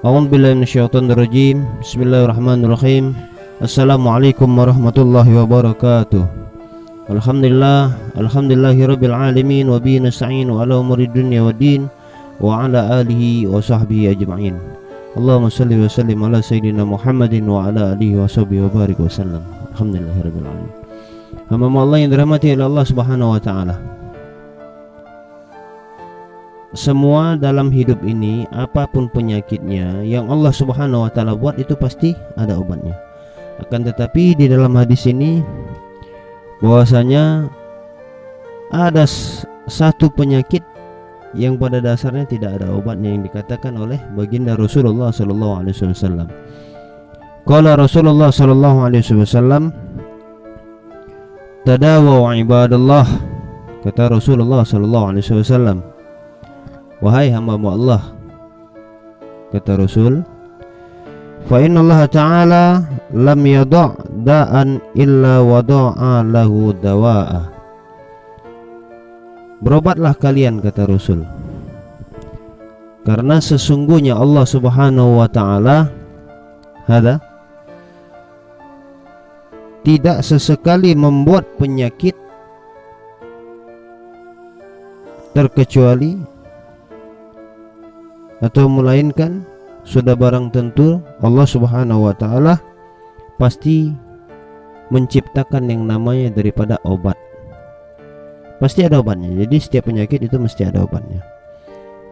A'udzu billahi minasyaitonir rajim. Bismillahirrahmanirrahim. Assalamualaikum warahmatullahi wabarakatuh. Alhamdulillahirabbil alamin wa bihi nasta'inu ala umuri dunya waddin wa ala alihi wa sahbihi ajma'in. Allahumma shalli wa sallim ala sayyidina Muhammadin wa ala alihi wa sahbihi wa barik wa sallam. Alhamdulillahirabbil alamin. Hamba Allah yang dirahmati oleh Allah Subhanahu wa taala. Semua dalam hidup ini, apapun penyakitnya yang Allah Subhanahu wa taala buat, itu pasti ada obatnya. Akan tetapi di dalam hadis ini bahwasanya ada satu penyakit yang pada dasarnya tidak ada obatnya, yang dikatakan oleh baginda Rasulullah sallallahu alaihi wasallam. Qala Rasulullah sallallahu alaihi wasallam, "Tadawu ibadallah." Kata Rasulullah sallallahu alaihi wasallam, "Wahai hamba Allah," kata Rasul, "fa inna Allah ta'ala lam yada' da'an illa wada'a lahu dawa'a." Berobatlah kalian, kata Rasul, karena sesungguhnya Allah Subhanahu wa ta'ala tidak sesekali membuat penyakit terkecuali atau melainkan sudah barang tentu Allah Subhanahu wa taala pasti menciptakan yang namanya daripada obat. Pasti ada obatnya. Jadi setiap penyakit itu mesti ada obatnya.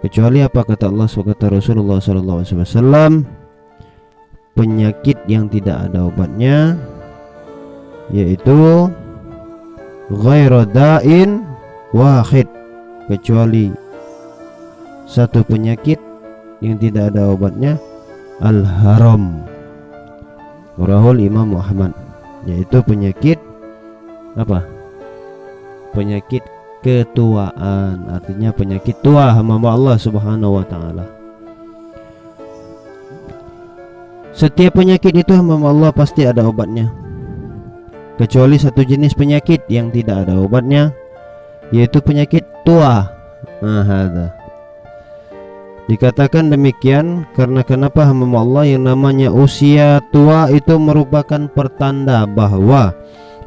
Kecuali apa, kata Allah, kata Rasulullah sallallahu alaihi wasallam, penyakit yang tidak ada obatnya yaitu ghairu da'in wahid, kecuali satu penyakit yang tidak ada obatnya, al-haram. Rahul Imam Muhammad, yaitu penyakit apa? Penyakit ketuaan, artinya penyakit tua hamba Allah Subhanahu wa taala. Setiap penyakit itu hamba Allah pasti ada obatnya, kecuali satu jenis penyakit yang tidak ada obatnya, yaitu penyakit tua. Dikatakan demikian karena kenapa hamba Allah yang namanya usia tua itu merupakan pertanda bahwa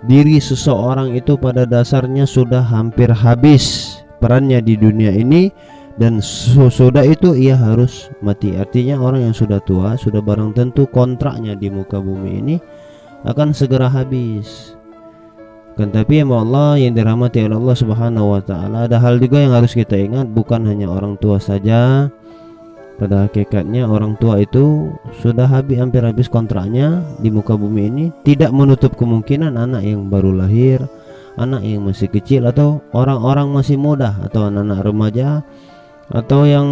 diri seseorang itu pada dasarnya sudah hampir habis perannya di dunia ini, dan sudah itu ia harus mati. Artinya orang yang sudah tua sudah barang tentu kontraknya di muka bumi ini akan segera habis. Kan tapi hamba Allah yang dirahmati oleh Allah Subhanahu wa taala, ada hal juga yang harus kita ingat, bukan hanya orang tua saja. Pada hakikatnya orang tua itu sudah hampir habis kontraknya di muka bumi ini. Tidak menutup kemungkinan anak yang baru lahir, anak yang masih kecil, atau orang-orang masih muda, atau anak-anak remaja, atau yang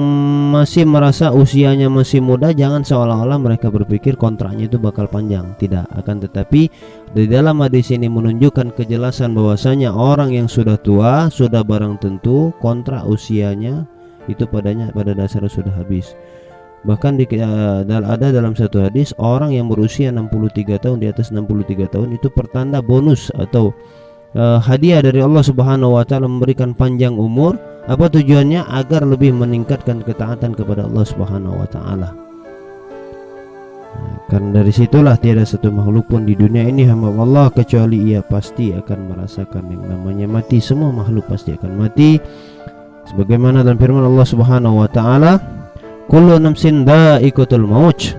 masih merasa usianya masih muda. Jangan seolah-olah mereka berpikir kontraknya itu bakal panjang. Tidak, akan tetapi di dalam hadis ini menunjukkan kejelasan bahwasanya orang yang sudah tua sudah barang tentu kontrak usianya itu pada dasarnya sudah habis. Bahkan ada dalam satu hadis, orang yang berusia 63 tahun, di atas 63 tahun, itu pertanda bonus atau hadiah dari Allah Subhanahu wa taala memberikan panjang umur. Apa tujuannya? Agar lebih meningkatkan ketaatan kepada Allah Subhanahu wa taala. Karena dari situlah tiada satu makhluk pun di dunia ini hamba Allah kecuali ia pasti akan merasakan yang namanya mati. Semua makhluk pasti akan mati. Sebagaimana dalam firman Allah Subhanahu wa taala, kullu nafsin dha'iqatul maut.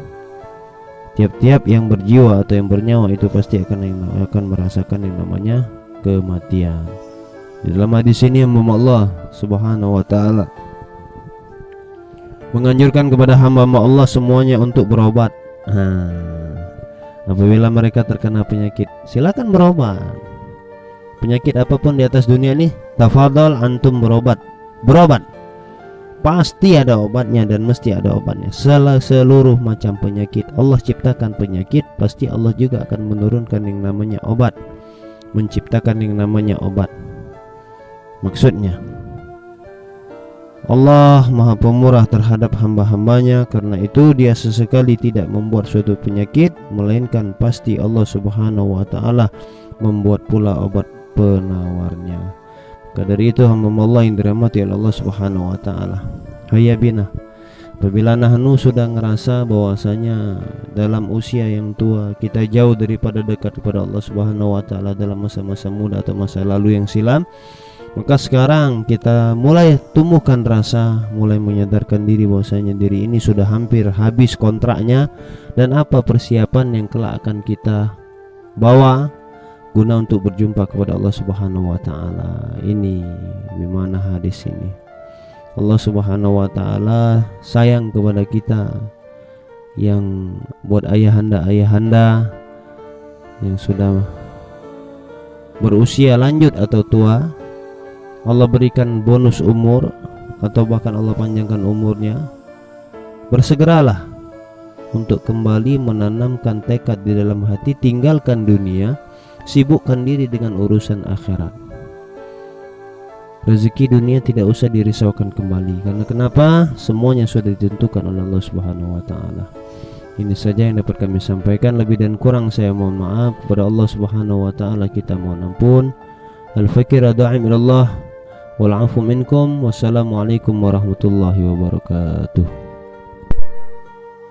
Tiap-tiap yang berjiwa atau yang bernyawa itu pasti akan merasakan yang namanya kematian. Di dalam hadis ini Allah Subhanahu wa taala menganjurkan kepada hamba Allah semuanya untuk berobat. Apabila mereka terkena penyakit, silakan berobat. Penyakit apapun di atas dunia ini, tafadhal antum berobat. Pasti ada obatnya dan mesti ada obatnya. Seluruh macam penyakit Allah ciptakan penyakit, pasti Allah juga akan menurunkan yang namanya obat, menciptakan yang namanya obat. Maksudnya Allah Maha Pemurah terhadap hamba-hambanya, karena itu Dia sesekali tidak membuat suatu penyakit, melainkan pasti Allah Subhanahu wa taala membuat pula obat penawarnya. Maka dari itu hamba Allah yang dirahmati oleh Allah Subhanahu wa taala, hayya bina Apabila nahnu sudah ngerasa bahwasanya dalam usia yang tua kita jauh daripada dekat kepada Allah Subhanahu wa taala dalam masa-masa muda atau masa lalu yang silam, maka sekarang kita mulai tumbuhkan rasa, mulai menyadarkan diri bahwasanya diri ini sudah hampir habis kontraknya, dan apa persiapan yang kelak akan kita bawa guna untuk berjumpa kepada Allah Subhanahu wa taala. Ini bagaimana hadis ini. Allah Subhanahu wa taala sayang kepada kita, yang buat ayahanda yang sudah berusia lanjut atau tua, Allah berikan bonus umur atau bahkan Allah panjangkan umurnya. Bersegeralah untuk kembali menanamkan tekad di dalam hati, tinggalkan dunia, sibukkan diri dengan urusan akhirat. Rezeki dunia tidak usah dirisaukan kembali, karena kenapa? Semuanya sudah ditentukan oleh Allah Subhanahu wa taala. Ini saja yang dapat kami sampaikan, lebih dan kurang saya mohon maaf. Kepada Allah Subhanahu wa taala kita mohon ampun. Al-fakir da'im ilallah wal 'afu minkum. Wassalamualaikum warahmatullahi wabarakatuh.